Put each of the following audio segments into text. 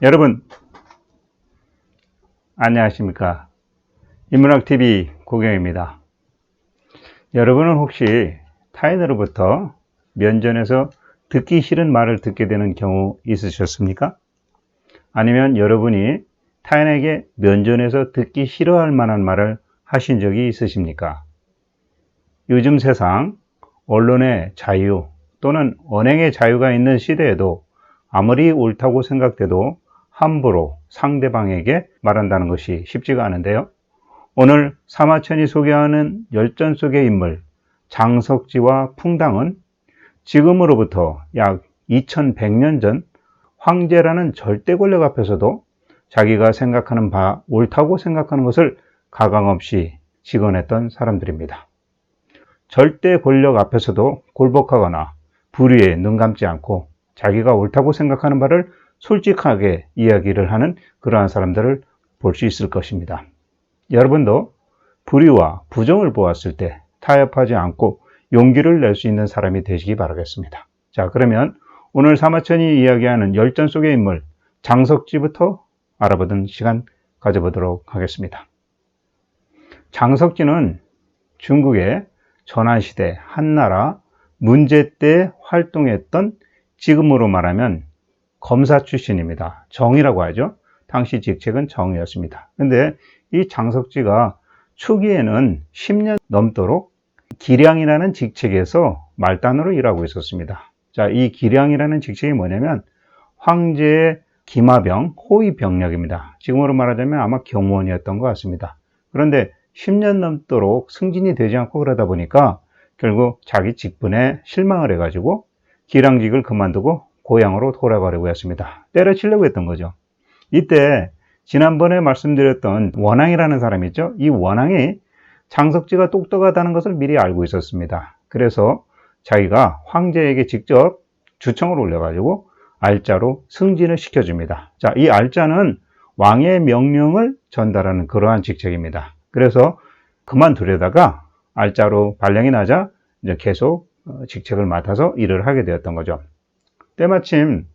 여러분 안녕하십니까? 인문학TV 고경입니다. 여러분은 혹시 타인으로부터 면전에서 듣기 싫은 말을 듣게 되는 경우 있으셨습니까? 아니면 여러분이 타인에게 면전에서 듣기 싫어할 만한 말을 하신 적이 있으십니까? 요즘 세상 언론의 자유 또는 언행의 자유가 있는 시대에도 아무리 옳다고 생각돼도 함부로 상대방에게 말한다는 것이 쉽지가 않은데요. 오늘 사마천이 소개하는 열전 속의 인물 장석지와 풍당은 지금으로부터 약 2100년 전 황제라는 절대 권력 앞에서도 자기가 생각하는 바 옳다고 생각하는 것을 가감없이 직언했던 사람들입니다. 절대 권력 앞에서도 굴복하거나 불의에 눈 감지 않고 자기가 옳다고 생각하는 바를 솔직하게 이야기를 하는 그러한 사람들을 볼 수 있을 것입니다. 여러분도 불의와 부정을 보았을 때 타협하지 않고 용기를 낼 수 있는 사람이 되시기 바라겠습니다. 자, 그러면 오늘 사마천이 이야기하는 열전 속의 인물 장석지부터 알아보던 시간 가져보도록 하겠습니다. 장석지는 중국의 전환시대 한나라 문제 때 활동했던, 지금으로 말하면 검사 출신입니다. 정이라고 하죠. 당시 직책은 정이었습니다. 근데 이 장석지가 초기에는 10년 넘도록 기량이라는 직책에서 말단으로 일하고 있었습니다. 자, 이 기량이라는 직책이 뭐냐면 황제의 기마병, 호위 병력입니다. 지금으로 말하자면 아마 경호원이었던 것 같습니다. 그런데 10년 넘도록 승진이 되지 않고 그러다 보니까 결국 자기 직분에 실망을 해가지고 기량직을 그만두고 고향으로 돌아가려고 했습니다. 때려치려고 했던 거죠. 이때 지난번에 말씀드렸던 원앙이라는 사람이 있죠. 이 원앙이 장석지가 똑똑하다는 것을 미리 알고 있었습니다. 그래서 자기가 황제에게 직접 주청을 올려가지고 알짜로 승진을 시켜줍니다. 자, 이 알짜는 왕의 명령을 전달하는 그러한 직책입니다. 그래서 그만두려다가 알짜로 발령이 나자 이제 계속 직책을 맡아서 일을 하게 되었던 거죠. 때마침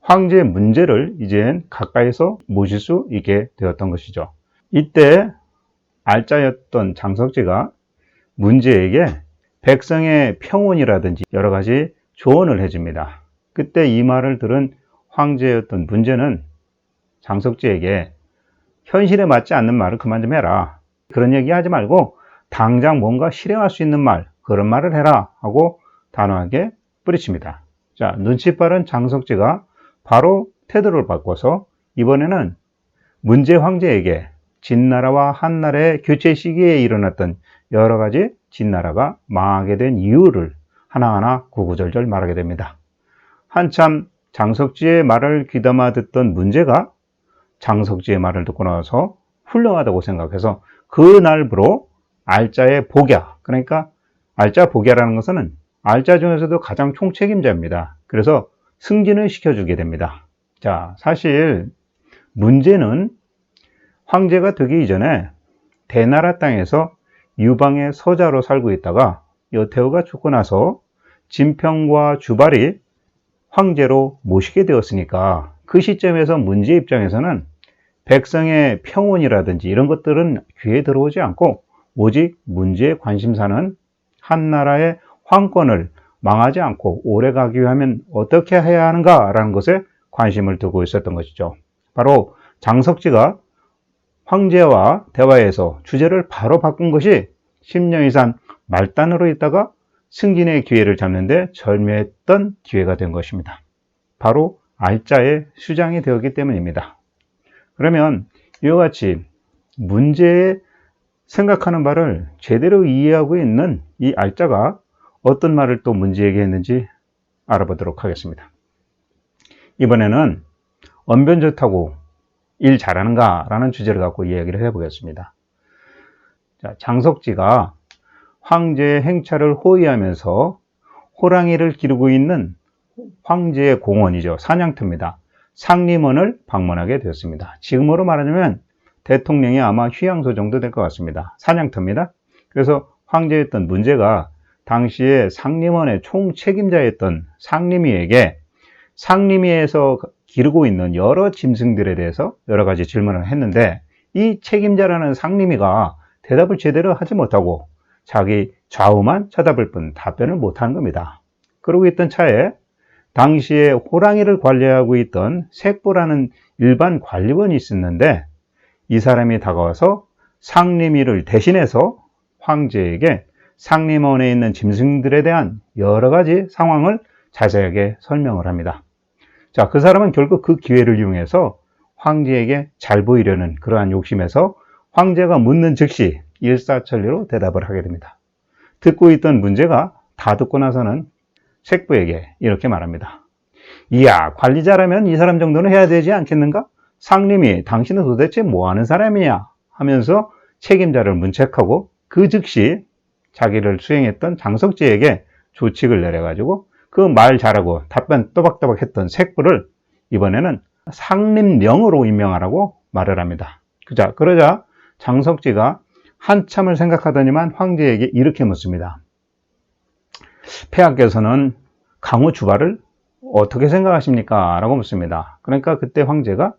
황제의 문제를 이젠 가까이서 모실 수 있게 되었던 것이죠. 이때 알짜였던 장석지가 문제에게 백성의 평온이라든지 여러 가지 조언을 해줍니다. 그때 이 말을 들은 황제였던 문제는 장석지에게 현실에 맞지 않는 말을 그만 좀 해라. 그런 얘기 하지 말고 당장 뭔가 실행할 수 있는 말, 그런 말을 해라 하고 단호하게 뿌리칩니다. 자, 눈치 빠른 장석지가 바로 태도를 바꿔서 이번에는 문제 황제에게 진나라와 한나라의 교체 시기에 일어났던 여러 가지 진나라가 망하게 된 이유를 하나하나 구구절절 말하게 됩니다. 한참 장석지의 말을 귀담아 듣던 문제가 장석지의 말을 듣고 나서 훌륭하다고 생각해서 그날부로 알짜의 복야, 그러니까 알짜 복야라는 것은 알짜 중에서도 가장 총책임자입니다. 그래서 승진을 시켜주게 됩니다. 자, 사실 문제는 황제가 되기 이전에 대나라 땅에서 유방의 서자로 살고 있다가 여태후가 죽고 나서 진평과 주발이 황제로 모시게 되었으니까 그 시점에서 문제 입장에서는 백성의 평온이라든지 이런 것들은 귀에 들어오지 않고 오직 문제의 관심사는 한나라의 황권을 망하지 않고 오래가기 위하면 어떻게 해야 하는가라는 것에 관심을 두고 있었던 것이죠. 바로 장석지가 황제와 대화에서 주제를 바로 바꾼 것이 10년 이상 말단으로 있다가 승진의 기회를 잡는데 절묘했던 기회가 된 것입니다. 바로 알짜의 수장이 되었기 때문입니다. 그러면 이와 같이 문제에 생각하는 바를 제대로 이해하고 있는 이 알짜가 어떤 말을 또 문제에게 했는지 알아보도록 하겠습니다. 이번에는 언변 좋다고 일 잘하는가 라는 주제를 갖고 이야기를 해보겠습니다. 자, 장석지가 황제의 행차를 호위하면서 호랑이를 기르고 있는 황제의 공원이죠. 사냥터입니다. 상림원을 방문하게 되었습니다. 지금으로 말하자면 대통령이 아마 휴양소 정도 될 것 같습니다. 사냥터입니다. 그래서 황제였던 문제가 당시에 상림원의 총책임자였던 상림위에게 상림위에서 기르고 있는 여러 짐승들에 대해서 여러 가지 질문을 했는데 이 책임자라는 상림이가 대답을 제대로 하지 못하고 자기 좌우만 쳐다볼 뿐 답변을 못하는 겁니다. 그러고 있던 차에 당시에 호랑이를 관리하고 있던 색보라는 일반 관리원이 있었는데 이 사람이 다가와서 상림이를 대신해서 황제에게 상림원에 있는 짐승들에 대한 여러 가지 상황을 자세하게 설명을 합니다. 자, 그 사람은 결국 그 기회를 이용해서 황제에게 잘 보이려는 그러한 욕심에서 황제가 묻는 즉시 일사천리로 대답을 하게 됩니다. 듣고 있던 문제가 다 듣고 나서는 색부에게 이렇게 말합니다. 이야, 관리자라면 이 사람 정도는 해야 되지 않겠는가? 상림이 당신은 도대체 뭐 하는 사람이냐? 하면서 책임자를 문책하고 그 즉시 자기를 수행했던 장석지에게 조칙을 내려가지고 그 말 잘하고 답변 또박또박 했던 색부를 이번에는 상림령으로 임명하라고 말을 합니다. 그러자 장석지가 한참을 생각하더니만 황제에게 이렇게 묻습니다. 폐하께서는 강우 주발을 어떻게 생각하십니까? 라고 묻습니다. 그러니까 그때 황제가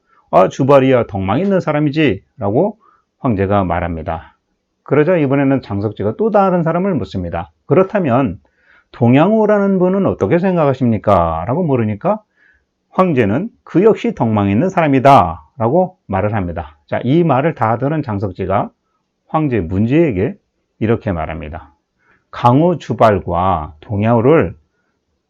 주발이야 덕망 있는 사람이지 라고 황제가 말합니다. 그러자 이번에는 장석지가 또 다른 사람을 묻습니다. 그렇다면 동양호라는 분은 어떻게 생각하십니까? 라고 물으니까 황제는 그 역시 덕망 있는 사람이다 라고 말을 합니다. 자, 이 말을 다 들은 장석지가 황제 문제에게 이렇게 말합니다. 강우 주발과 동양호를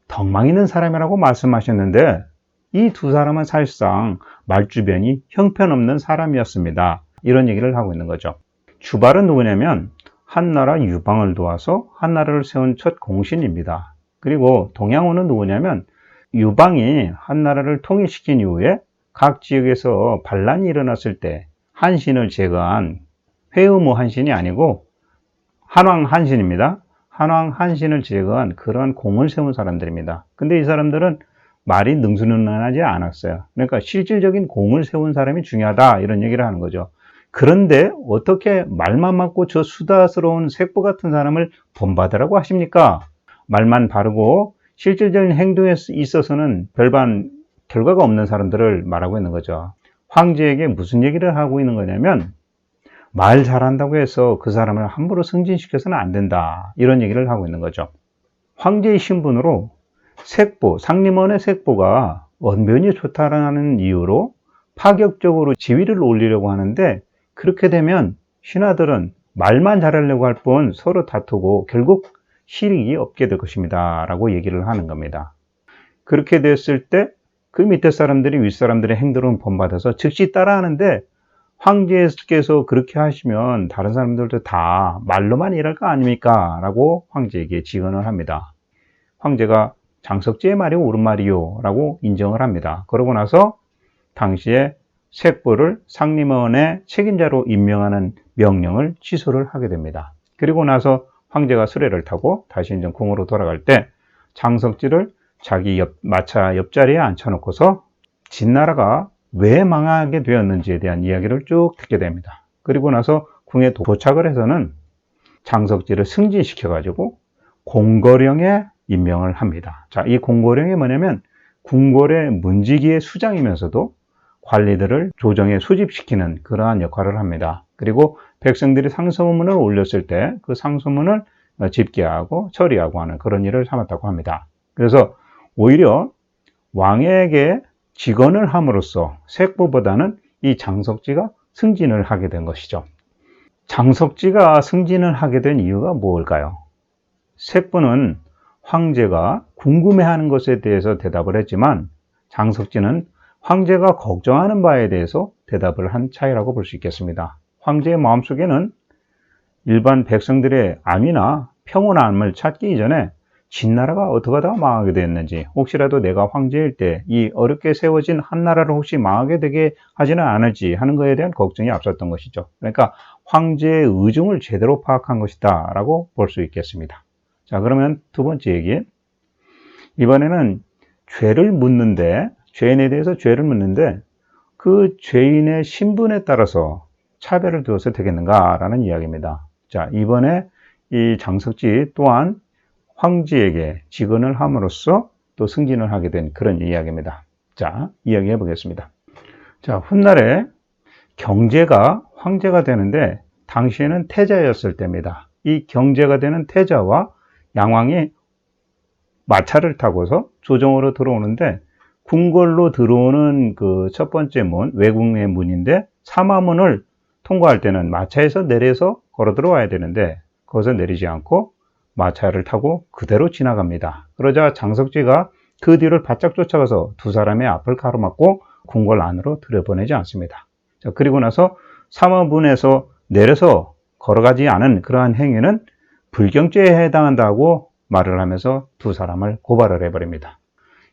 덕망 있는 사람이라고 말씀하셨는데 이 두 사람은 사실상 말주변이 형편없는 사람이었습니다. 이런 얘기를 하고 있는 거죠. 주발은 누구냐면 한나라 유방을 도와서 한나라를 세운 첫 공신입니다. 그리고 동양호는 누구냐면 유방이 한나라를 통일시킨 이후에 각 지역에서 반란이 일어났을 때 한신을 제거한 회의무 한신이 아니고 한왕 한신입니다. 한왕 한신을 제거한 그런 공을 세운 사람들입니다. 근데 이 사람들은 말이 능수능란하지 않았어요. 그러니까 실질적인 공을 세운 사람이 중요하다 이런 얘기를 하는 거죠. 그런데 어떻게 말만 맞고 저 수다스러운 색보 같은 사람을 본받으라고 하십니까? 말만 바르고 실질적인 행동에 있어서는 별반 결과가 없는 사람들을 말하고 있는 거죠. 황제에게 무슨 얘기를 하고 있는 거냐면 말 잘한다고 해서 그 사람을 함부로 승진시켜서는 안 된다 이런 얘기를 하고 있는 거죠. 황제의 신분으로 색보, 상림원의 색보가 언변이 좋다라는 이유로 파격적으로 지위를 올리려고 하는데 그렇게 되면 신하들은 말만 잘하려고 할 뿐 서로 다투고 결국 실익이 없게 될 것입니다 라고 얘기를 하는 겁니다. 그렇게 됐을 때 그 밑에 사람들이 윗사람들의 행동을 본받아서 즉시 따라하는데 황제께서 그렇게 하시면 다른 사람들도 다 말로만 일할 거 아닙니까? 라고 황제에게 직언을 합니다. 황제가 장석지의 말이 옳은 말이요 라고 인정을 합니다. 그러고 나서 당시에 색보를 상림원의 책임자로 임명하는 명령을 취소를 하게 됩니다. 그리고 나서 황제가 수레를 타고 다시 이제 궁으로 돌아갈 때 장석지를 자기 마차 옆자리에 앉혀놓고서 진나라가 왜 망하게 되었는지에 대한 이야기를 쭉 듣게 됩니다. 그리고 나서 궁에 도착을 해서는 장석지를 승진시켜가지고 공거령에 임명을 합니다. 자, 이 공거령이 뭐냐면 궁궐의 문지기의 수장이면서도 관리들을 조정에 수집시키는 그러한 역할을 합니다. 그리고 백성들이 상소문을 올렸을 때 그 상소문을 집계하고 처리하고 하는 그런 일을 삼았다고 합니다. 그래서 오히려 왕에게 직언을 함으로써 색보보다는 이 장석지가 승진을 하게 된 것이죠. 장석지가 승진을 하게 된 이유가 뭘까요? 색보는 황제가 궁금해하는 것에 대해서 대답을 했지만 장석지는 황제가 걱정하는 바에 대해서 대답을 한 차이라고 볼 수 있겠습니다. 황제의 마음속에는 일반 백성들의 암이나 평온함을 찾기 이전에 진나라가 어떻게 하다가 망하게 됐는지, 혹시라도 내가 황제일 때 이 어렵게 세워진 한나라를 혹시 망하게 되게 하지는 않을지 하는 것에 대한 걱정이 앞섰던 것이죠. 그러니까 황제의 의중을 제대로 파악한 것이다 라고 볼 수 있겠습니다. 자, 그러면 두 번째 얘기, 이번에는 죄인에 대해서 죄를 묻는데 그 죄인의 신분에 따라서 차별을 두어서 되겠는가라는 이야기입니다. 자, 이번에 이 장석지 또한 황제에게 직언을 함으로써 또 승진을 하게 된 그런 이야기입니다. 자, 이야기해 보겠습니다. 자, 훗날에 경제가 황제가 되는데 당시에는 태자였을 때입니다. 이 경제가 되는 태자와 양왕이 마차를 타고서 조정으로 들어오는데 궁궐로 들어오는 그 첫 번째 문, 외궁의 문인데 사마문을 통과할 때는 마차에서 내려서 걸어 들어와야 되는데 거기서 내리지 않고 마차를 타고 그대로 지나갑니다. 그러자 장석지가 그 뒤를 바짝 쫓아가서 두 사람의 앞을 가로막고 궁궐 안으로 들여보내지 않습니다. 자, 그리고 나서 사마문에서 내려서 걸어가지 않은 그러한 행위는 불경죄에 해당한다고 말을 하면서 두 사람을 고발을 해버립니다.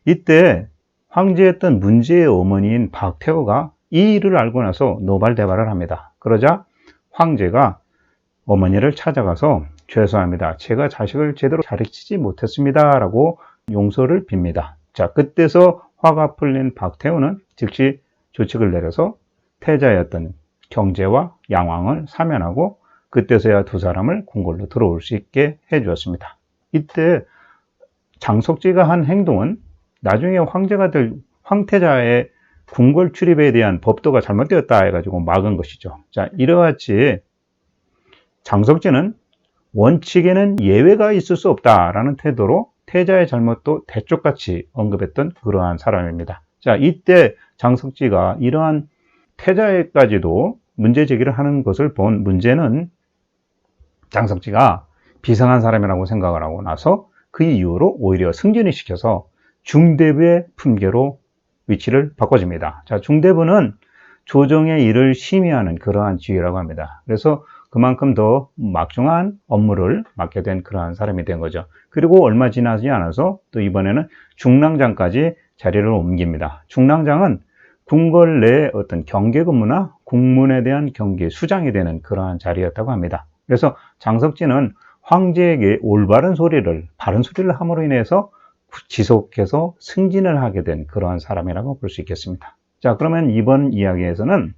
이때 황제였던 문제의 어머니인 박태호가 이 일을 알고 나서 노발대발을 합니다. 그러자 황제가 어머니를 찾아가서 죄송합니다. 제가 자식을 제대로 가르치지 못했습니다. 라고 용서를 빕니다. 자, 그때서 화가 풀린 박태호는 즉시 조칙을 내려서 태자였던 경제와 양왕을 사면하고 그때서야 두 사람을 궁궐로 들어올 수 있게 해주었습니다. 이때 장석지가 한 행동은 나중에 황제가 될 황태자의 궁궐 출입에 대한 법도가 잘못되었다 해가지고 막은 것이죠. 자, 이러같이 장석지는 원칙에는 예외가 있을 수 없다라는 태도로 태자의 잘못도 대쪽같이 언급했던 그러한 사람입니다. 자, 이때 장석지가 이러한 태자에까지도 문제 제기를 하는 것을 본 문제는 장석지가 비상한 사람이라고 생각을 하고 나서 그 이후로 오히려 승진을 시켜서 중대부의 품계로 위치를 바꿔줍니다. 자, 중대부는 조정의 일을 심의하는 그러한 지위라고 합니다. 그래서 그만큼 더 막중한 업무를 맡게 된 그러한 사람이 된 거죠. 그리고 얼마 지나지 않아서 또 이번에는 중랑장까지 자리를 옮깁니다. 중랑장은 궁궐 내 어떤 경계 근무나 국문에 대한 경계 수장이 되는 그러한 자리였다고 합니다. 그래서 장석지는 황제에게 올바른 소리를, 바른 소리를 함으로 인해서 지속해서 승진을 하게 된 그러한 사람이라고 볼 수 있겠습니다. 자, 그러면 이번 이야기에서는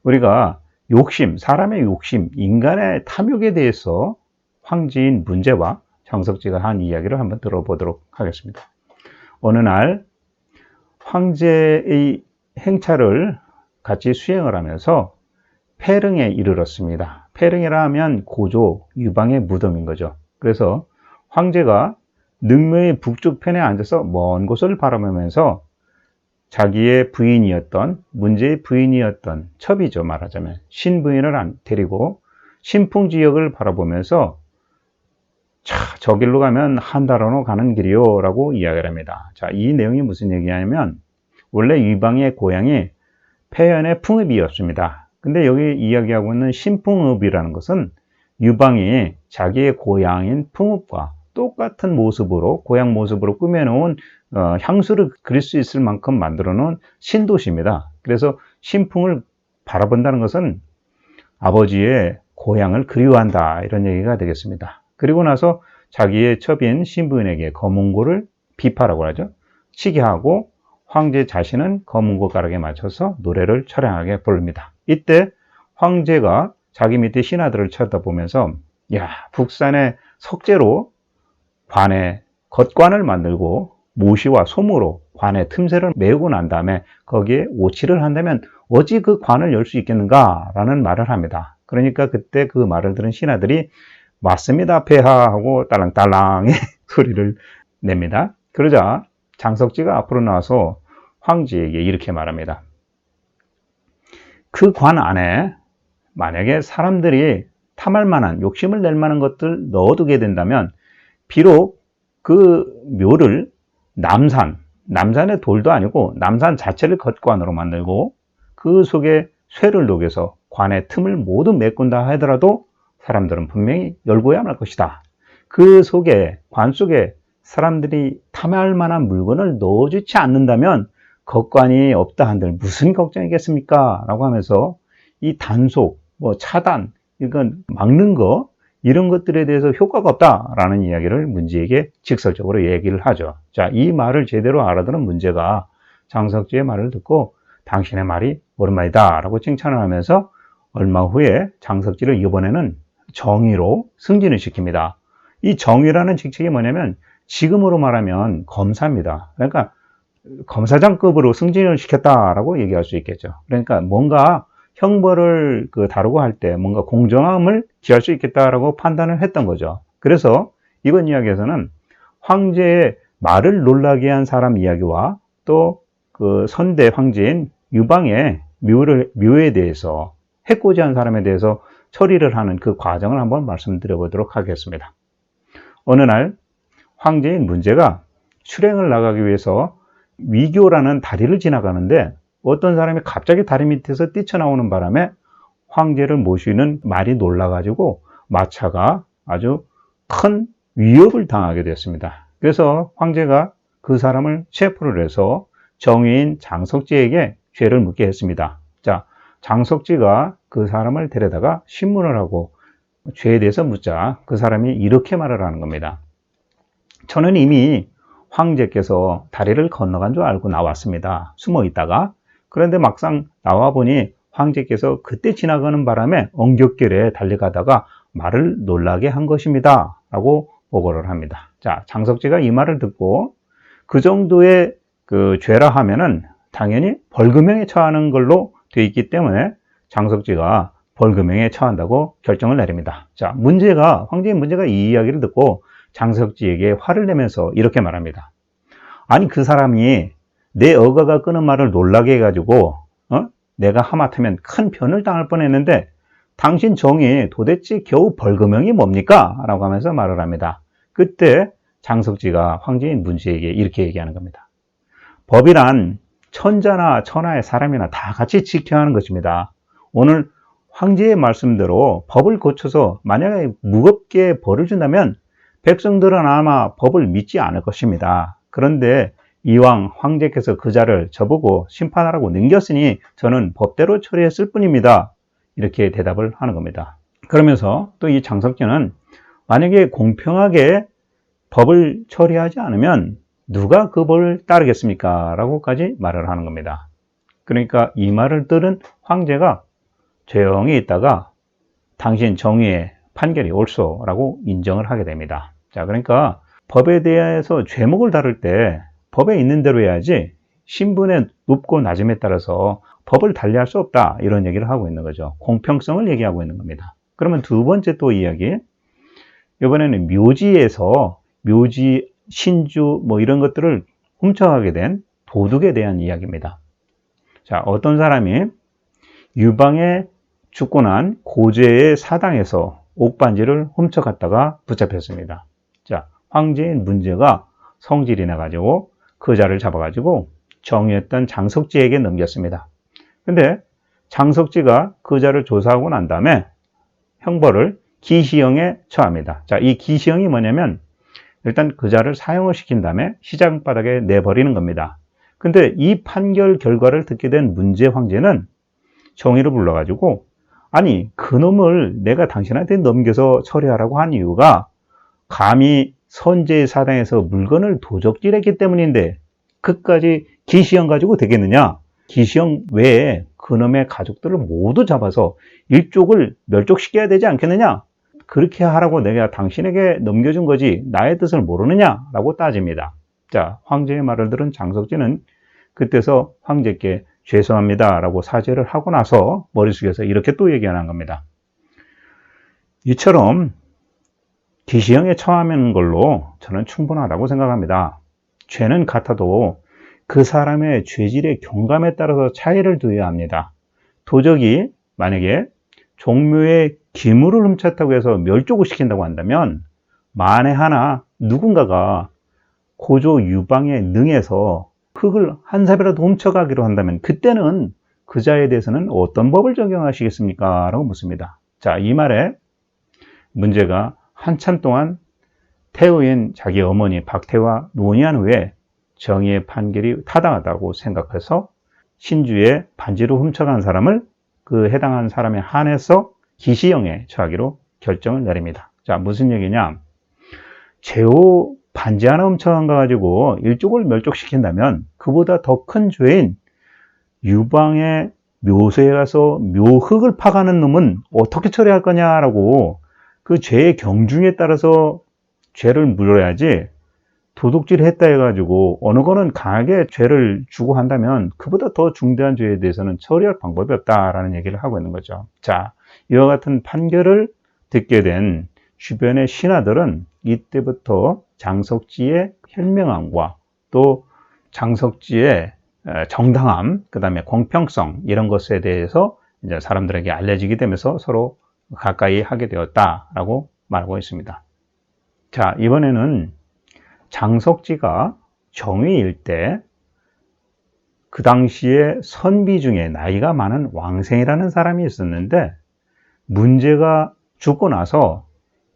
우리가 욕심, 사람의 욕심, 인간의 탐욕에 대해서 황제인 문제와 장석지가 한 이야기를 한번 들어보도록 하겠습니다. 어느 날 황제의 행차를 같이 수행을 하면서 폐릉에 이르렀습니다. 폐릉이라 하면 고조, 유방의 무덤인 거죠. 그래서 황제가 능묘의 북쪽 편에 앉아서 먼 곳을 바라보면서 자기의 부인이었던, 문제의 부인이었던 첩이죠, 말하자면 신부인을 데리고 신풍지역을 바라보면서 자, 저 길로 가면 한달원으로 가는 길이요 라고 이야기를 합니다. 자, 이 내용이 무슨 얘기냐면 원래 유방의 고향이 폐연의 풍읍이었습니다. 근데 여기 이야기하고 있는 신풍읍이라는 것은 유방이 자기의 고향인 풍읍과 똑같은 모습으로, 고향 모습으로 꾸며놓은 향수를 그릴 수 있을 만큼 만들어 놓은 신도시입니다. 그래서 신풍을 바라본다는 것은 아버지의 고향을 그리워한다, 이런 얘기가 되겠습니다. 그리고 나서 자기의 첩인 신부인에게 검은고를 비파라고 하죠. 치게 하고 황제 자신은 검은고 가락에 맞춰서 노래를 처량하게 부릅니다. 이때 황제가 자기 밑에 신하들을 쳐다보면서 야, 북산의 석재로 관에 겉관을 만들고 모시와 솜으로 관의 틈새를 메우고 난 다음에 거기에 오치를 한다면 어찌 그 관을 열 수 있겠는가 라는 말을 합니다. 그러니까 그때 그 말을 들은 신하들이 맞습니다 폐하 하고 딸랑딸랑의 소리를 냅니다. 그러자 장석지가 앞으로 나와서 황제에게 이렇게 말합니다. 그 관 안에 만약에 사람들이 탐할 만한, 욕심을 낼 만한 것들 넣어두게 된다면 비록 그 묘를 남산의 돌도 아니고 남산 자체를 겉관으로 만들고 그 속에 쇠를 녹여서 관의 틈을 모두 메꾼다 하더라도 사람들은 분명히 열고야 말 것이다. 그 속에, 관 속에 사람들이 탐할 만한 물건을 넣어주지 않는다면 겉관이 없다 한들 무슨 걱정이겠습니까? 라고 하면서 이 단속, 차단, 이건 막는 거, 이런 것들에 대해서 효과가 없다라는 이야기를 문제에게 직설적으로 얘기를 하죠. 자, 이 말을 제대로 알아들은 문제가 장석지의 말을 듣고 당신의 말이 옳은 말이다 라고 칭찬을 하면서 얼마 후에 장석지를 이번에는 정의로 승진을 시킵니다. 이 정의라는 직책이 뭐냐면 지금으로 말하면 검사입니다. 그러니까 검사장급으로 승진을 시켰다라고 얘기할 수 있겠죠. 그러니까 뭔가 형벌을 다루고 할 때 뭔가 공정함을 기할 수 있겠다라고 판단을 했던 거죠. 그래서 이번 이야기에서는 황제의 말을 놀라게 한 사람 이야기와 또 그 선대 황제인 유방의 묘에 대해서 해코지한 사람에 대해서 처리를 하는 그 과정을 한번 말씀드려 보도록 하겠습니다. 어느 날 황제인 문제가 출행을 나가기 위해서 위교라는 다리를 지나가는데 어떤 사람이 갑자기 다리 밑에서 뛰쳐나오는 바람에 황제를 모시는 말이 놀라가지고 마차가 아주 큰 위협을 당하게 됐습니다. 그래서 황제가 그 사람을 체포를 해서 정의인 장석지에게 죄를 묻게 했습니다. 자, 장석지가 그 사람을 데려다가 신문을 하고 죄에 대해서 묻자 그 사람이 이렇게 말을 하는 겁니다. 저는 이미 황제께서 다리를 건너간 줄 알고 나왔습니다. 숨어 있다가. 그런데 막상 나와보니 황제께서 그때 지나가는 바람에 엉겹결에 달려가다가 말을 놀라게 한 것입니다. 라고 보고를 합니다. 자, 장석지가 이 말을 듣고 그 정도의 죄라 하면은 당연히 벌금형에 처하는 걸로 되어 있기 때문에 장석지가 벌금형에 처한다고 결정을 내립니다. 자, 황제인 문제가 이 이야기를 듣고 장석지에게 화를 내면서 이렇게 말합니다. 아니, 그 사람이 내 어가가 끄는 말을 놀라게 해가지고 내가 하마터면 큰 변을 당할 뻔했는데 당신 정이 도대체 겨우 벌금형이 뭡니까? 라고 하면서 말을 합니다. 그때 장석지가 황제인 문제에게 이렇게 얘기하는 겁니다. 법이란 천자나 천하의 사람이나 다 같이 지켜야 하는 것입니다. 오늘 황제의 말씀대로 법을 고쳐서 만약에 무겁게 벌을 준다면 백성들은 아마 법을 믿지 않을 것입니다. 그런데 이왕 황제께서 그 자를 저보고 심판하라고 넘겼으니 저는 법대로 처리했을 뿐입니다. 이렇게 대답을 하는 겁니다. 그러면서 또 이 장석지는 만약에 공평하게 법을 처리하지 않으면 누가 그 법을 따르겠습니까? 라고까지 말을 하는 겁니다. 그러니까 이 말을 들은 황제가 조용히 있다가 당신 정의의 판결이 옳소라고 인정을 하게 됩니다. 자, 그러니까 법에 대해서 죄목을 다룰 때 법에 있는 대로 해야지 신분의 높고 낮음에 따라서 법을 달리할 수 없다, 이런 얘기를 하고 있는 거죠. 공평성을 얘기하고 있는 겁니다. 그러면 두 번째 또 이야기, 이번에는 묘지에서 묘지, 신주 뭐 이런 것들을 훔쳐가게 된 도둑에 대한 이야기입니다. 자, 어떤 사람이 유방에 죽고 난 고제의 사당에서 옥반지를 훔쳐갔다가 붙잡혔습니다. 자, 황제인 문제가 성질이 나가지고 그 자를 잡아가지고 정의했던 장석지에게 넘겼습니다. 근데 장석지가 그 자를 조사하고 난 다음에 형벌을 기시형에 처합니다. 자, 이 기시형이 뭐냐면 일단 그 자를 사형을 시킨 다음에 시장바닥에 내버리는 겁니다. 근데 이 판결 결과를 듣게 된 문제 황제는 정의를 불러가지고 아니, 그놈을 내가 당신한테 넘겨서 처리하라고 한 이유가 감히 선제의 사당에서 물건을 도적질했기 때문인데 그까지 기시형 가지고 되겠느냐? 기시형 외에 그놈의 가족들을 모두 잡아서 일족을 멸족시켜야 되지 않겠느냐? 그렇게 하라고 내가 당신에게 넘겨준 거지 나의 뜻을 모르느냐? 라고 따집니다. 자, 황제의 말을 들은 장석지는 그때서 황제께 죄송합니다 라고 사죄를 하고 나서 머리 숙여서 이렇게 또 얘기하는 겁니다. 이처럼 기시형에 처하는 걸로 저는 충분하다고 생각합니다. 죄는 같아도 그 사람의 죄질의 경감에 따라서 차이를 두어야 합니다. 도적이 만약에 종묘의 기물을 훔쳤다고 해서 멸족을 시킨다고 한다면 만에 하나 누군가가 고조 유방에 능해서 흙을 한 삽이라도 훔쳐가기로 한다면 그때는 그 자에 대해서는 어떤 법을 적용하시겠습니까? 라고 묻습니다. 자, 이 말에 문제가 한참 동안 태우인 자기 어머니 박태와 논의한 후에 정의의 판결이 타당하다고 생각해서 신주에 반지로 훔쳐간 사람을 그 해당한 사람에 한해서 기시형에 처하기로 결정을 내립니다. 자, 무슨 얘기냐? 제호 반지 하나 훔쳐간 거 가지고 일족을 멸족시킨다면 그보다 더 큰 죄인 유방의 묘소에 가서 묘흙을 파가는 놈은 어떻게 처리할 거냐라고 그 죄의 경중에 따라서 죄를 물어야지 도둑질 했다 해가지고 어느 거는 강하게 죄를 주고 한다면 그보다 더 중대한 죄에 대해서는 처리할 방법이 없다라는 얘기를 하고 있는 거죠. 자, 이와 같은 판결을 듣게 된 주변의 신하들은 이때부터 장석지의 현명함과 또 장석지의 정당함, 그 다음에 공평성 이런 것에 대해서 이제 사람들에게 알려지게 되면서 서로 가까이 하게 되었다라고 말하고 있습니다. 자, 이번에는 장석지가 정의일 때 그 당시에 선비 중에 나이가 많은 왕생이라는 사람이 있었는데 문제가 죽고 나서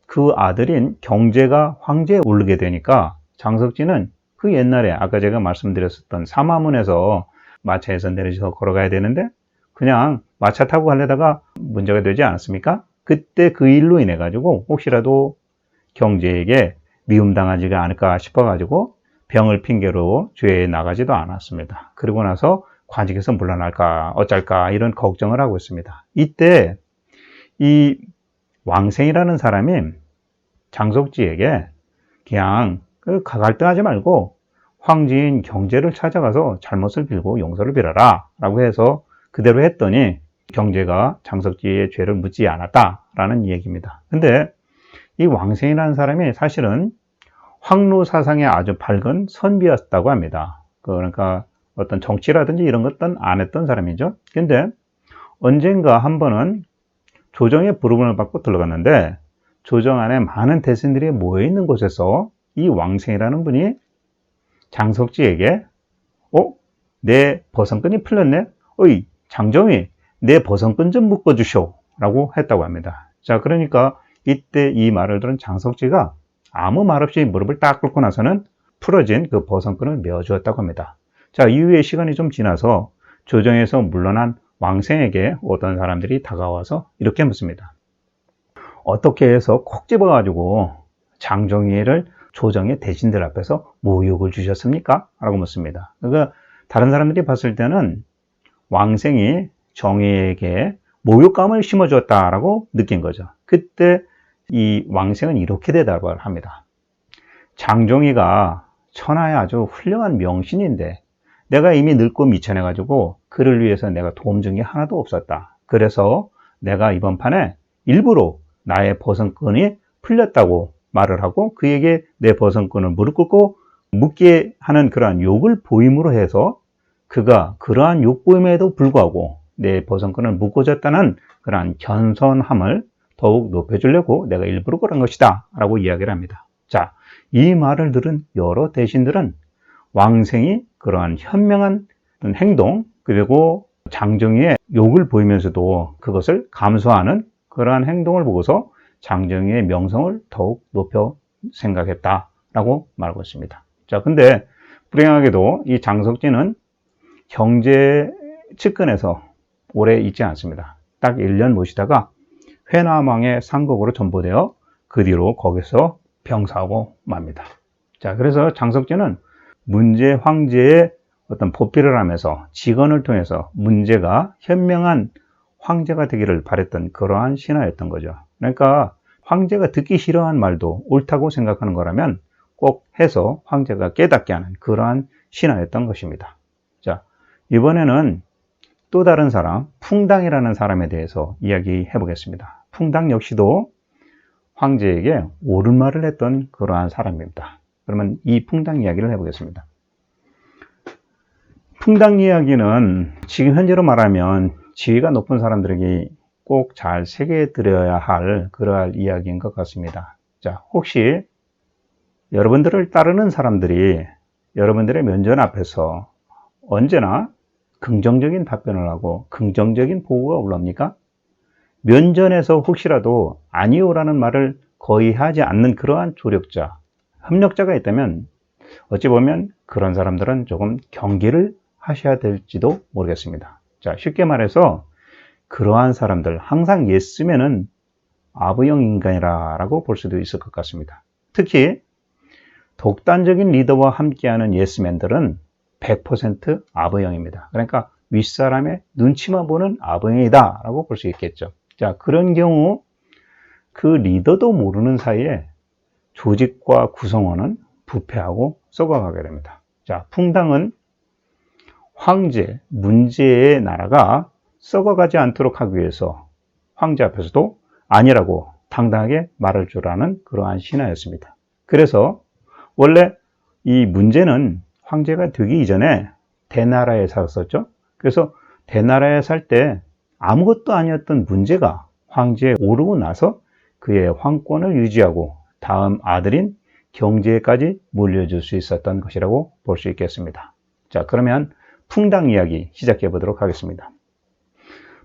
그 아들인 경제가 황제에 오르게 되니까 장석지는 그 옛날에 아까 제가 말씀드렸었던 사마문에서 마차에서 내려서 걸어가야 되는데 그냥 마차 타고 가려다가 문제가 되지 않았습니까? 그때 그 일로 인해 가지고 혹시라도 경제에게 미움당하지가 않을까 싶어가지고 병을 핑계로 죄에 나가지도 않았습니다. 그리고 나서 관직에서 물러날까 어쩔까 이런 걱정을 하고 있습니다. 이때 이 왕생이라는 사람이 장석지에게 그냥 갈등하지 말고 황제인 경제를 찾아가서 잘못을 빌고 용서를 빌어라 라고 해서 그대로 했더니 경제가 장석지의 죄를 묻지 않았다라는 얘기입니다. 근데 이 왕생이라는 사람이 사실은 황로 사상에 아주 밝은 선비였다고 합니다. 그러니까 어떤 정치라든지 이런 것들은 안 했던 사람이죠. 근데 언젠가 한 번은 조정의 부름을 받고 들어갔는데 조정 안에 많은 대신들이 모여있는 곳에서 이 왕생이라는 분이 장석지에게 내 버선끈이 풀렸네? 어이 장정이 내 버선끈 좀 묶어주쇼 라고 했다고 합니다. 자, 그러니까 이때 이 말을 들은 장석지가 아무 말 없이 무릎을 딱 꿇고 나서는 풀어진 그 버선끈을 메어주었다고 합니다. 자, 이후에 시간이 좀 지나서 조정에서 물러난 왕생에게 어떤 사람들이 다가와서 이렇게 묻습니다. 어떻게 해서 콕 집어가지고 장정희를 조정의 대신들 앞에서 모욕을 주셨습니까? 라고 묻습니다. 그러니까 다른 사람들이 봤을 때는 왕생이 정희에게 모욕감을 심어주었다라고 느낀 거죠. 그때 이 왕생은 이렇게 대답을 합니다. 장종이가 천하의 아주 훌륭한 명신인데 내가 이미 늙고 미천해가지고 그를 위해서 내가 도움 준 게 하나도 없었다. 그래서 내가 이번 판에 일부러 나의 버선끈이 풀렸다고 말을 하고 그에게 내 버선끈을 무릎 꿇고 묻게 하는 그러한 욕을 보임으로 해서 그가 그러한 욕 보임에도 불구하고 내 버선끈을 묶어줬다는 그러한 겸손함을 더욱 높여주려고 내가 일부러 그런 것이다 라고 이야기를 합니다. 자, 이 말을 들은 여러 대신들은 왕생이 그러한 현명한 행동 그리고 장정희의 욕을 보이면서도 그것을 감수하는 그러한 행동을 보고서 장정희의 명성을 더욱 높여 생각했다라고 말하고 있습니다. 자, 근데 불행하게도 이 장석지는 경제 측근에서 오래 있지 않습니다. 딱 1년 모시다가 회남왕의 상국으로 전보되어 그 뒤로 거기서 병사하고 맙니다. 자, 그래서 장석지는 문제 황제의 어떤 보필을 하면서 직언을 통해서 문제가 현명한 황제가 되기를 바랬던 그러한 신하였던 거죠. 그러니까 황제가 듣기 싫어한 말도 옳다고 생각하는 거라면 꼭 해서 황제가 깨닫게 하는 그러한 신하였던 것입니다. 자, 이번에는 또 다른 사람, 풍당이라는 사람에 대해서 이야기해 보겠습니다. 풍당 역시도 황제에게 옳은 말을 했던 그러한 사람입니다. 그러면 이 풍당 이야기를 해보겠습니다. 풍당 이야기는 지금 현재로 말하면 지위가 높은 사람들에게 꼭 잘 새겨드려야 할 그러한 이야기인 것 같습니다. 자, 혹시 여러분들을 따르는 사람들이 여러분들의 면전 앞에서 언제나 긍정적인 답변을 하고 긍정적인 보고가 올라옵니까? 면전에서 혹시라도 아니오라는 말을 거의 하지 않는 그러한 조력자, 협력자가 있다면 어찌 보면 그런 사람들은 조금 경계를 하셔야 될지도 모르겠습니다. 자, 쉽게 말해서 그러한 사람들 항상 예스면은 아부형 인간이라고 볼 수도 있을 것 같습니다. 특히 독단적인 리더와 함께하는 예스맨들은 100% 아부형입니다. 그러니까 윗사람의 눈치만 보는 아부형이다 라고 볼 수 있겠죠. 자, 그런 경우 그 리더도 모르는 사이에 조직과 구성원은 부패하고 썩어가게 됩니다. 자, 풍당은 황제, 문제의 나라가 썩어가지 않도록 하기 위해서 황제 앞에서도 아니라고 당당하게 말할 줄 아는 그러한 신하였습니다. 그래서 원래 이 문제는 황제가 되기 이전에 대나라에 살았었죠. 그래서 대나라에 살 때 아무것도 아니었던 문제가 황제에 오르고 나서 그의 황권을 유지하고 다음 아들인 경제까지 물려줄 수 있었던 것이라고 볼 수 있겠습니다. 자, 그러면 풍당 이야기 시작해 보도록 하겠습니다.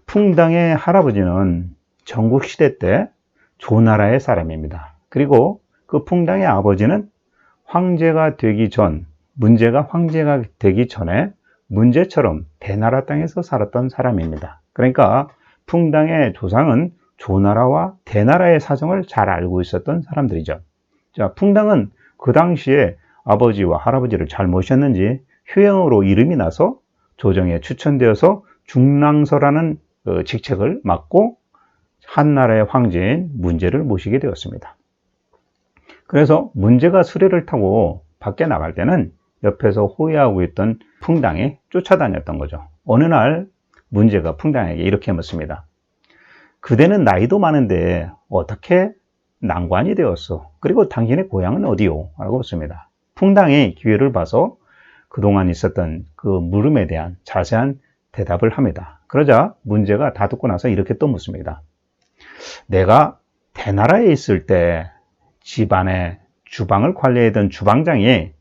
풍당의 할아버지는 전국시대 때 조나라의 사람입니다. 그리고 그 풍당의 아버지는 황제가 되기 전, 문제가 황제가 되기 전에 문제처럼 대나라 땅에서 살았던 사람입니다. 그러니까 풍당의 조상은 조나라와 대나라의 사정을 잘 알고 있었던 사람들이죠. 자, 풍당은 그 당시에 아버지와 할아버지를 잘 모셨는지 효영으로 이름이 나서 조정에 추천되어서 중랑서라는 직책을 맡고 한나라의 황제인 문제를 모시게 되었습니다. 그래서 문제가 수레를 타고 밖에 나갈 때는 옆에서 호위하고 있던 풍당이 쫓아다녔던 거죠. 어느 날 문제가 풍당에게 이렇게 묻습니다. 그대는 나이도 많은데 어떻게 난관이 되었어? 그리고 당신의 고향은 어디요? 라고 묻습니다. 풍당이 기회를 봐서 그동안 있었던 그 물음에 대한 자세한 대답을 합니다. 그러자 문제가 다 듣고 나서 이렇게 또 묻습니다. 내가 대나라에 있을 때 집안의 주방을 관리하던 주방장이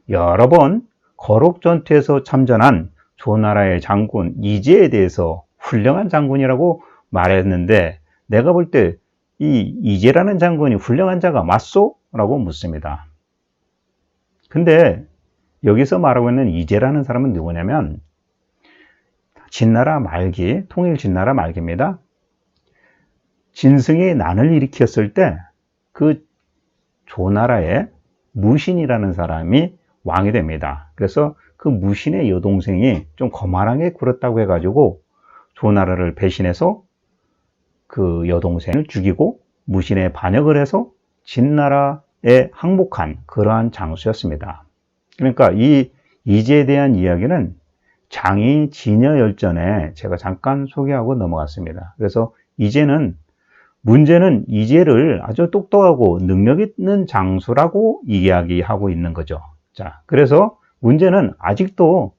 여러 번 거록 전투에서 참전한 조나라의 장군 이제에 대해서 훌륭한 장군이라고 말했는데 내가 볼 때 이 이제라는 장군이 훌륭한 자가 맞소? 라고 묻습니다. 근데 여기서 말하고 있는 이제라는 사람은 누구냐면 진나라 말기, 통일 진나라 말기입니다. 진승이 난을 일으켰을 때 그 조나라의 무신이라는 사람이 왕이 됩니다. 그래서 그 무신의 여동생이 좀 거만하게 굴었다고 해가지고 조나라를 배신해서 그 여동생을 죽이고 무신에 반역을 해서 진나라에 항복한 그러한 장수였습니다. 그러니까 이 이제에 대한 이야기는 장이 진여열전에 제가 잠깐 소개하고 넘어갔습니다. 그래서 문제는 이제를 아주 똑똑하고 능력 있는 장수라고 이야기하고 있는 거죠. 자, 그래서 문제는 아직도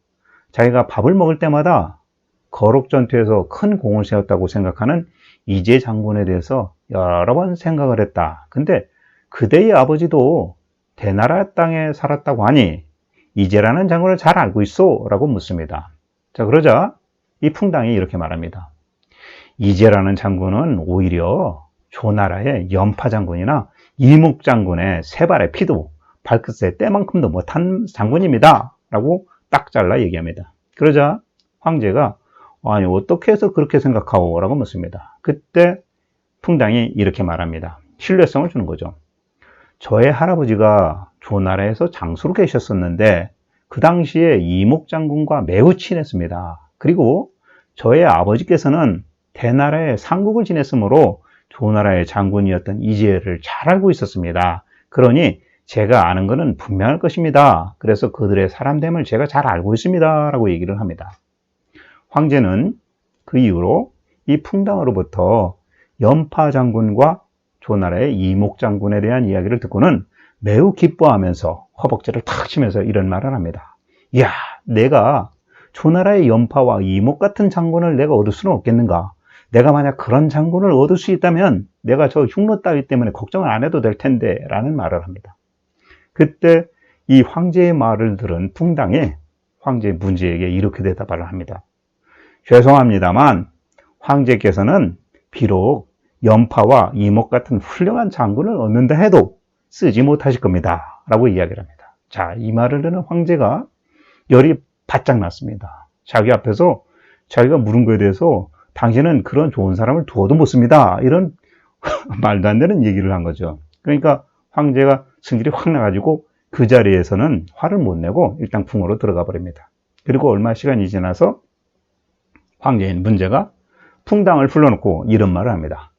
자기가 밥을 먹을 때마다 거록 전투에서 큰 공을 세웠다고 생각하는 이제 장군에 대해서 여러 번 생각을 했다. 근데 그대의 아버지도 대나라 땅에 살았다고 하니 이제라는 장군을 잘 알고 있어? 라고 묻습니다. 자, 그러자 이 풍당이 이렇게 말합니다. 이제라는 장군은 오히려 조나라의 연파 장군이나 이목 장군의 세 발의 피도 발끝에 때만큼도 못한 장군입니다. 라고 딱 잘라 얘기합니다. 그러자 황제가 아니 어떻게 해서 그렇게 생각하오? 라고 묻습니다. 그때 풍당이 이렇게 말합니다. 신뢰성을 주는 거죠. 저의 할아버지가 조나라에서 장수로 계셨었는데 그 당시에 이목 장군과 매우 친했습니다. 그리고 저의 아버지께서는 대나라의 상국을 지냈으므로 조나라의 장군이었던 이제를 잘 알고 있었습니다. 그러니 제가 아는 것은 분명할 것입니다. 그래서 그들의 사람됨을 제가 잘 알고 있습니다. 라고 얘기를 합니다. 황제는 그 이후로 이 풍당으로부터 연파 장군과 조나라의 이목 장군에 대한 이야기를 듣고는 매우 기뻐하면서 허벅지를 탁 치면서 이런 말을 합니다. 이야, 내가 조나라의 연파와 이목 같은 장군을 내가 얻을 수는 없겠는가? 내가 만약 그런 장군을 얻을 수 있다면 내가 저 흉노 따위 때문에 걱정을 안 해도 될 텐데 라는 말을 합니다. 그때 이 황제의 말을 들은 풍당이 황제 문제에게 이렇게 대답을 합니다. 죄송합니다만 황제께서는 비록 연파와 이목 같은 훌륭한 장군을 얻는다 해도 쓰지 못하실 겁니다. 라고 이야기를 합니다. 자, 이 말을 듣는 황제가 열이 바짝 났습니다. 자기 앞에서 자기가 물은 거에 대해서 당신은 그런 좋은 사람을 두어도 못 씁니다. 이런 말도 안 되는 얘기를 한 거죠. 그러니까 황제가 승질이 확 나가지고 그 자리에서는 화를 못 내고 일단 궁으로 들어가 버립니다. 그리고 얼마 시간이 지나서 황제인 문제가 풍당을 불러놓고 이런 말을 합니다.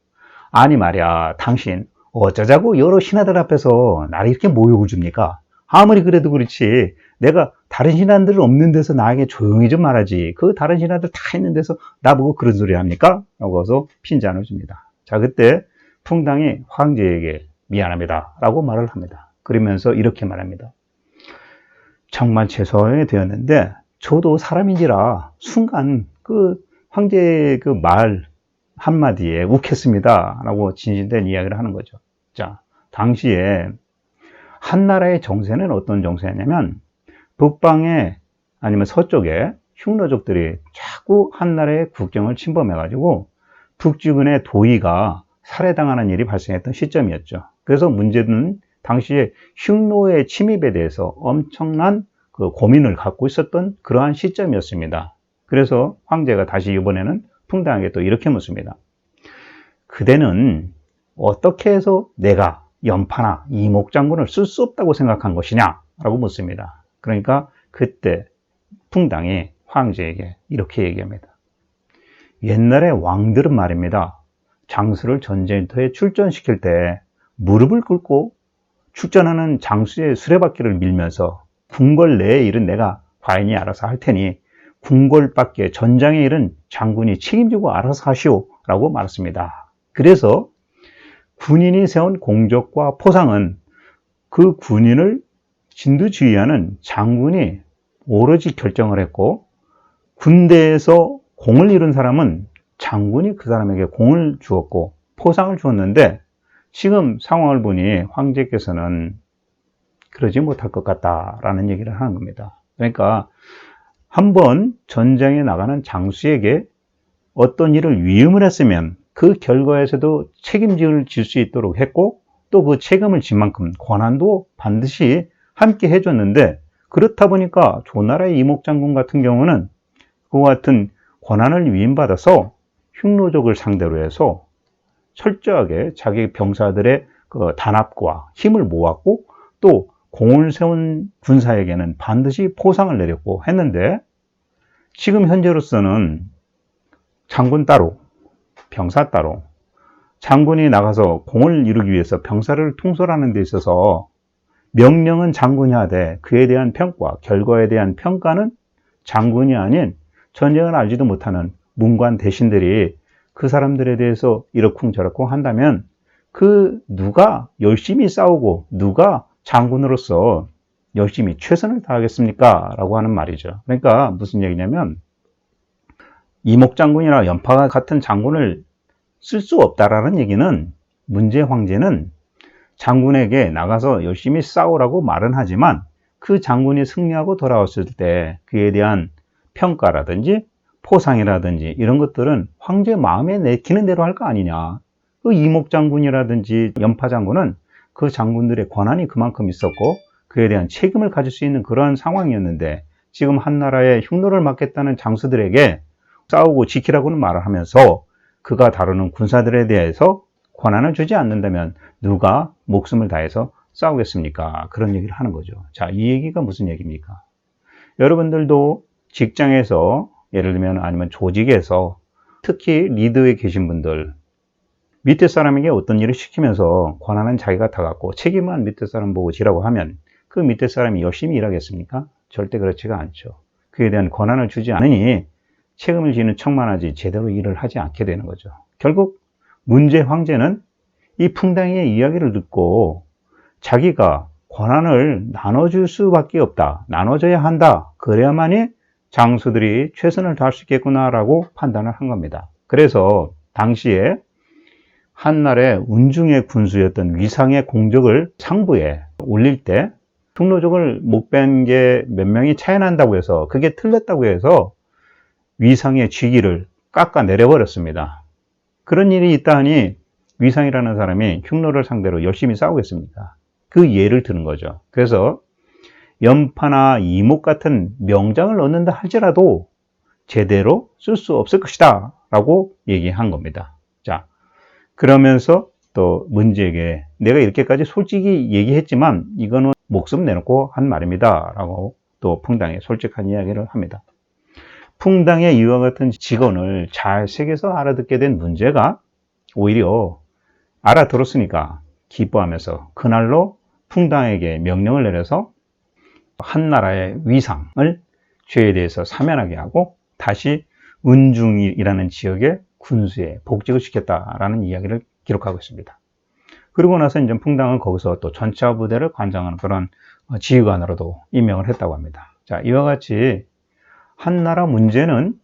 아니 말이야, 당신 어쩌자고 여러 신하들 앞에서 나를 이렇게 모욕을 줍니까? 아무리 그래도 그렇지 내가 다른 신하들 없는 데서 나에게 조용히 좀 말하지 그 다른 신하들 다 있는 데서 나보고 그런 소리 합니까? 라고 해서 핀잔을 줍니다. 자, 그때 풍당이 황제에게 미안합니다 라고 말을 합니다. 그러면서 이렇게 말합니다. 정말 죄송하게 되었는데 저도 사람인지라 순간 그 황제의 그 말 한마디에 욱했습니다 라고 진실된 이야기를 하는 거죠. 자, 당시에 한나라의 정세는 어떤 정세였냐면 북방에 아니면 서쪽에 흉노족들이 자꾸 한나라의 국경을 침범해가지고 북주군의 도의가 살해당하는 일이 발생했던 시점이었죠. 그래서 문제는 당시에 흉노의 침입에 대해서 엄청난 그 고민을 갖고 있었던 그러한 시점이었습니다. 그래서 황제가 다시 이번에는 풍당에게 또 이렇게 묻습니다. 그대는 어떻게 해서 내가 연파나 이목장군을 쓸 수 없다고 생각한 것이냐? 라고 묻습니다. 그러니까 그때 풍당이 황제에게 이렇게 얘기합니다. 옛날에 왕들은 말입니다. 장수를 전쟁터에 출전시킬 때 무릎을 꿇고 출전하는 장수의 수레바퀴를 밀면서 궁궐 내의 일은 내가 과인이 알아서 할 테니 궁궐 밖의 전장의 일은 장군이 책임지고 알아서 하시오 라고 말했습니다. 그래서 군인이 세운 공적과 포상은 그 군인을 진두지휘하는 장군이 오로지 결정을 했고 군대에서 공을 이룬 사람은 장군이 그 사람에게 공을 주었고 포상을 주었는데 지금 상황을 보니 황제께서는 그러지 못할 것 같다라는 얘기를 하는 겁니다. 그러니까 한번 전쟁에 나가는 장수에게 어떤 일을 위임을 했으면 그 결과에서도 책임을 질 수 있도록 했고 또 그 책임을 진 만큼 권한도 반드시 함께 해줬는데 그렇다 보니까 조나라의 이목장군 같은 경우는 그와 같은 권한을 위임받아서 흉노족을 상대로 해서 철저하게 자기 병사들의 그 단합과 힘을 모았고 또 공을 세운 군사에게는 반드시 포상을 내렸고 했는데 지금 현재로서는 장군 따로 병사 따로 장군이 나가서 공을 이루기 위해서 병사를 통솔하는 데 있어서 명령은 장군이 하되 그에 대한 평가, 결과에 대한 평가는 장군이 아닌 전쟁을 알지도 못하는 문관 대신들이 그 사람들에 대해서 이러쿵저러쿵 한다면 그 누가 열심히 싸우고 누가 장군으로서 열심히 최선을 다하겠습니까? 라고 하는 말이죠. 그러니까 무슨 얘기냐면 이목장군이나 연파 같은 장군을 쓸 수 없다라는 얘기는 문제 황제는 장군에게 나가서 열심히 싸우라고 말은 하지만 그 장군이 승리하고 돌아왔을 때 그에 대한 평가라든지 포상이라든지 이런 것들은 황제 마음에 내키는 대로 할 거 아니냐. 그 이목장군이라든지 연파장군은 그 장군들의 권한이 그만큼 있었고 그에 대한 책임을 가질 수 있는 그런 상황이었는데 지금 한나라의 흉노를 맡겠다는 장수들에게 싸우고 지키라고는 말을 하면서 그가 다루는 군사들에 대해서 권한을 주지 않는다면 누가 목숨을 다해서 싸우겠습니까? 그런 얘기를 하는 거죠. 자, 이 얘기가 무슨 얘기입니까? 여러분들도 직장에서 예를 들면 아니면 조직에서 특히 리더에 계신 분들 밑에 사람에게 어떤 일을 시키면서 권한은 자기가 다 갖고 책임은 밑에 사람 보고 지라고 하면 그 밑에 사람이 열심히 일하겠습니까? 절대 그렇지가 않죠. 그에 대한 권한을 주지 않으니 책임을 지는 척만 하지 제대로 일을 하지 않게 되는 거죠. 결국 문제 황제는 이 풍당의 이야기를 듣고 자기가 권한을 나눠줄 수밖에 없다. 나눠줘야 한다. 그래야만이 장수들이 최선을 다할 수 있겠구나라고 판단을 한 겁니다. 그래서 당시에 한날의 운중의 군수였던 위상의 공적을 상부에 올릴 때 흉노족을 못 뺀 게 몇 명이 차이 난다고 해서 그게 틀렸다고 해서 위상의 직위를 깎아 내려버렸습니다. 그런 일이 있다 하니 위상이라는 사람이 흉노를 상대로 열심히 싸우겠습니까? 그 예를 드는 거죠. 그래서 연파나 이목 같은 명장을 얻는다 할지라도 제대로 쓸 수 없을 것이다 라고 얘기한 겁니다. 자, 그러면서 또 문제에게 내가 이렇게까지 솔직히 얘기했지만 이거는 목숨 내놓고 한 말입니다 라고 또 풍당에 솔직한 이야기를 합니다. 풍당의 이와 같은 직언을 잘 새겨서 알아듣게 된 문제가 오히려 알아들었으니까 기뻐하면서 그날로 풍당에게 명령을 내려서 한나라의 위상을 죄에 대해서 사면하게 하고 다시 은중이라는 지역의 군수에 복직을 시켰다라는 이야기를 기록하고 있습니다. 그리고 나서 이제 풍당은 거기서 또 전차 부대를 관장하는 그런 지휘관으로도 임명을 했다고 합니다. 자, 이와 같이 한나라 문제는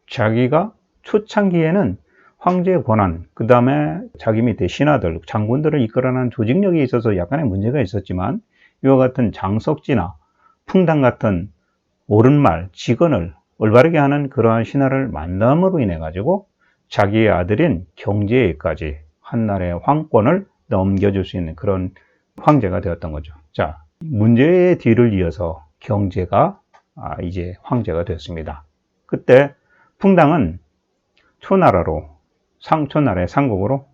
자기가 초창기에는 황제의 권한, 그 다음에 자기 밑에 신하들, 장군들을 이끌어가는 조직력에 있어서 약간의 문제가 있었지만 이와 같은 장석지나 풍당 같은 옳은 말, 직언을 올바르게 하는 그러한 신하를 만남으로 인해 가지고 자기의 아들인 경제에까지 한나라의 황권을 넘겨줄 수 있는 그런 황제가 되었던 거죠. 자, 문제의 뒤를 이어서 경제가 이제 황제가 되었습니다. 그때 풍당은 초나라로 초나라의 상국으로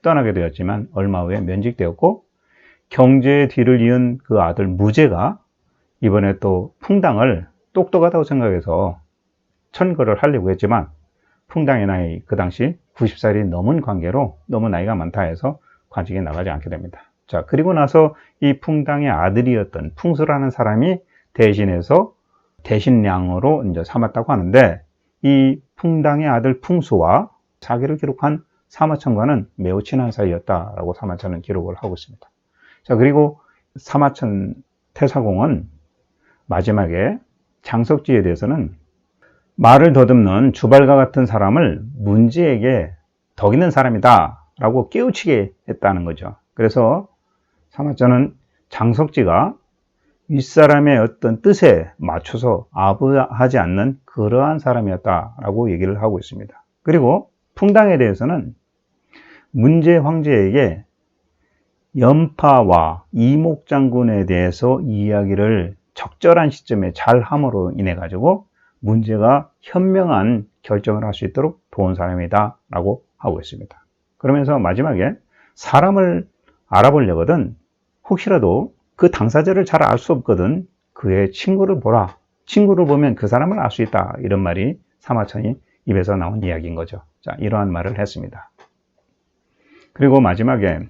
떠나게 되었지만 얼마 후에 면직되었고 경제의 뒤를 이은 그 아들 무제가 이번에 또 풍당을 똑똑하다고 생각해서 천거를 하려고 했지만 풍당의 나이 그 당시 90살이 넘은 관계로 너무 나이가 많다 해서 관직에 나가지 않게 됩니다. 자, 그리고 나서 이 풍당의 아들이었던 풍수라는 사람이 대신해서 대신량으로 이제 삼았다고 하는데 이 풍당의 아들 풍수와 사기를 기록한 사마천과는 매우 친한 사이였다라고 사마천은 기록을 하고 있습니다. 자, 그리고 사마천 태사공은 마지막에 장석지에 대해서는 말을 더듬는 주발과 같은 사람을 문제에게 덕 있는 사람이다 라고 깨우치게 했다는 거죠. 그래서 사마천은 장석지가 윗사람의 어떤 뜻에 맞춰서 아부하지 않는 그러한 사람이었다라고 얘기를 하고 있습니다. 그리고 풍당에 대해서는 문제 황제에게 연파와 이목장군에 대해서 이야기를 적절한 시점에 잘 함으로 인해 가지고 문제가 현명한 결정을 할 수 있도록 도운 사람이다 라고 하고 있습니다. 그러면서 마지막에 사람을 알아보려거든 혹시라도 그 당사자를 잘 알 수 없거든 그의 친구를 보라. 친구를 보면 그 사람을 알 수 있다. 이런 말이 사마천이 입에서 나온 이야기인 거죠. 자, 이러한 말을 했습니다. 그리고 마지막에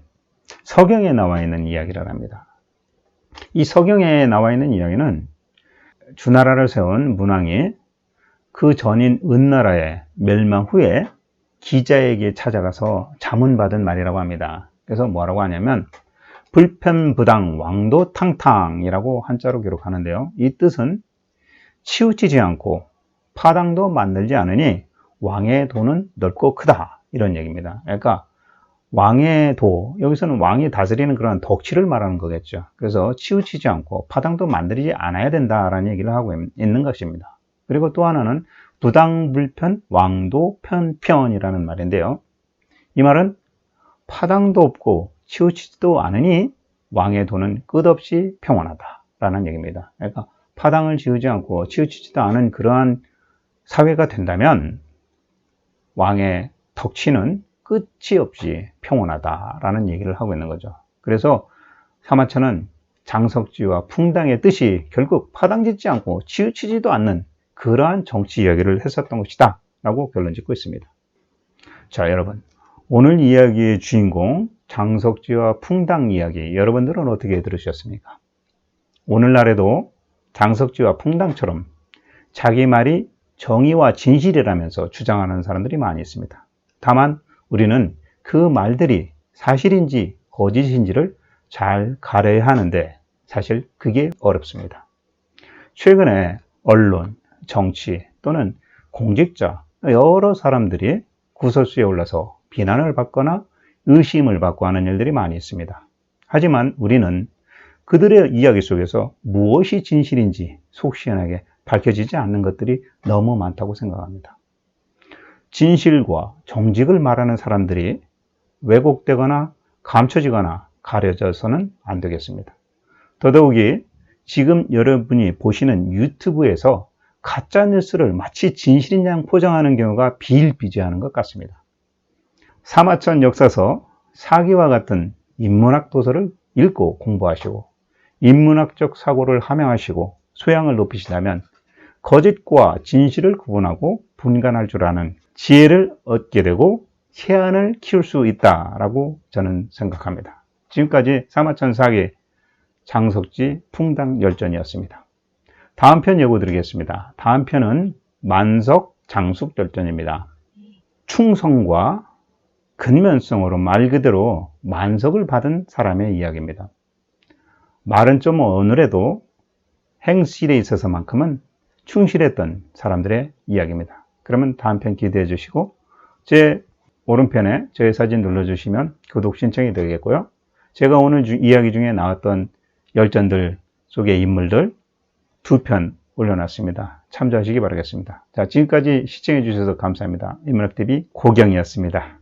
서경에 나와 있는 이야기를 합니다. 이 서경에 나와 있는 이야기는 주나라를 세운 문왕이 그 전인 은나라의 멸망 후에 기자에게 찾아가서 자문받은 말이라고 합니다. 그래서 뭐라고 하냐면 불편부당 왕도탕탕이라고 한자로 기록하는데요. 이 뜻은 치우치지 않고 파당도 만들지 않으니 왕의 도는 넓고 크다 이런 얘기입니다. 그러니까 왕의 도, 여기서는 왕이 다스리는 그런 덕치를 말하는 거겠죠. 그래서 치우치지 않고 파당도 만들지 않아야 된다라는 얘기를 하고 있는 것입니다. 그리고 또 하나는 부당불편 왕도 편편이라는 말인데요. 이 말은 파당도 없고 치우치지도 않으니 왕의 도는 끝없이 평온하다라는 얘기입니다. 그러니까 파당을 지우지 않고 치우치지도 않은 그러한 사회가 된다면 왕의 덕치는 끝이 없이 평온하다라는 얘기를 하고 있는 거죠. 그래서 사마천은 장석지와 풍당의 뜻이 결국 파당짓지 않고 치우치지도 않는 그러한 정치 이야기를 했었던 것이다 라고 결론 짓고 있습니다. 자, 여러분, 오늘 이야기의 주인공 장석지와 풍당 이야기 여러분들은 어떻게 들으셨습니까? 오늘날에도 장석지와 풍당처럼 자기 말이 정의와 진실이라면서 주장하는 사람들이 많이 있습니다. 다만 우리는 그 말들이 사실인지 거짓인지를 잘 가려야 하는데 사실 그게 어렵습니다. 최근에 언론, 정치 또는 공직자 여러 사람들이 구설수에 올라서 비난을 받거나 의심을 받고 하는 일들이 많이 있습니다. 하지만 우리는 그들의 이야기 속에서 무엇이 진실인지 속 시원하게 밝혀지지 않는 것들이 너무 많다고 생각합니다. 진실과 정직을 말하는 사람들이 왜곡되거나 감춰지거나 가려져서는 안 되겠습니다. 더더욱이 지금 여러분이 보시는 유튜브에서 가짜뉴스를 마치 진실인 양 포장하는 경우가 비일비재하는 것 같습니다. 사마천 역사서 사기와 같은 인문학 도서를 읽고 공부하시고 인문학적 사고를 함양하시고 소양을 높이시다면 거짓과 진실을 구분하고 분간할 줄 아는 지혜를 얻게 되고 세안을 키울 수 있다라고 저는 생각합니다. 지금까지 사마천 사기 장석지 풍당열전이었습니다. 다음 편 예고 드리겠습니다. 다음 편은 만석 장숙열전입니다. 충성과 근면성으로 말 그대로 만석을 받은 사람의 이야기입니다. 말은 좀 어눌해도 행실에 있어서만큼은 충실했던 사람들의 이야기입니다. 그러면 다음 편 기대해 주시고 제 오른편에 저의 사진 눌러주시면 구독 신청이 되겠고요. 제가 오늘 이야기 중에 나왔던 열전들 속의 인물들 2편 올려놨습니다. 참조하시기 바라겠습니다. 자, 지금까지 시청해 주셔서 감사합니다. 인문학TV 고경이었습니다.